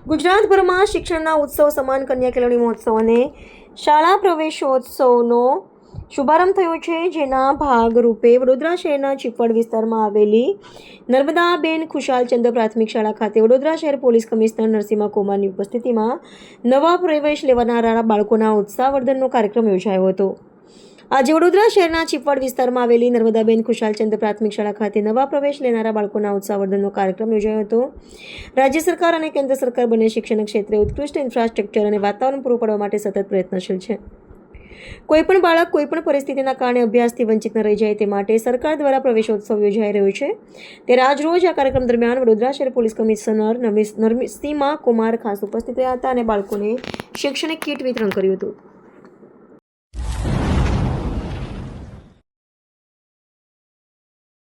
ગુજરાતભરમાં શિક્ષણના ઉત્સવ સમાન કન્યા કેળવણી મહોત્સવ અને શાળા પ્રવેશોત્સવનો શુભારંભ થયો છે, જેના ભાગરૂપે વડોદરા શહેરના ચીપવાડ વિસ્તારમાં આવેલી નર્મદાબેન ખુશાલચંદ પ્રાથમિક શાળા ખાતે વડોદરા શહેર પોલીસ કમિશનર નરસિંહા કુમારની ઉપસ્થિતિમાં નવા પ્રવેશ લેનારા બાળકોના ઉત્સાહવર્ધનનો કાર્યક્રમ યોજાયો હતો. આજે વડોદરા શહેરના ચીપવાડ વિસ્તારમાં આવેલી નર્મદાબેન ખુશાલચંદ પ્રાથમિક શાળા ખાતે નવા પ્રવેશ લેનારા બાળકોના ઉત્સાહવર્ધનનો કાર્યક્રમ યોજાયો હતો. રાજ્ય સરકાર અને કેન્દ્ર સરકાર બંને શિક્ષણ ક્ષેત્રે ઉત્કૃષ્ટ ઇન્ફ્રાસ્ટ્રક્ચર અને વાતાવરણ પૂરું પાડવા માટે સતત પ્રયત્નશીલ છે. કોઈપણ બાળક કોઈપણ પરિસ્થિતિના કારણે અભ્યાસથી વંચિત ન રહી જાય તે માટે સરકાર દ્વારા પ્રવેશોત્સવ યોજાઈ રહ્યો છે. ત્યારે આજરોજ આ કાર્યક્રમ દરમિયાન વડોદરા શહેર પોલીસ કમિશનર નરસિંહા કુમાર ખાસ ઉપસ્થિત રહ્યા હતા અને બાળકોને શૈક્ષણિક કીટ વિતરણ કર્યું હતું.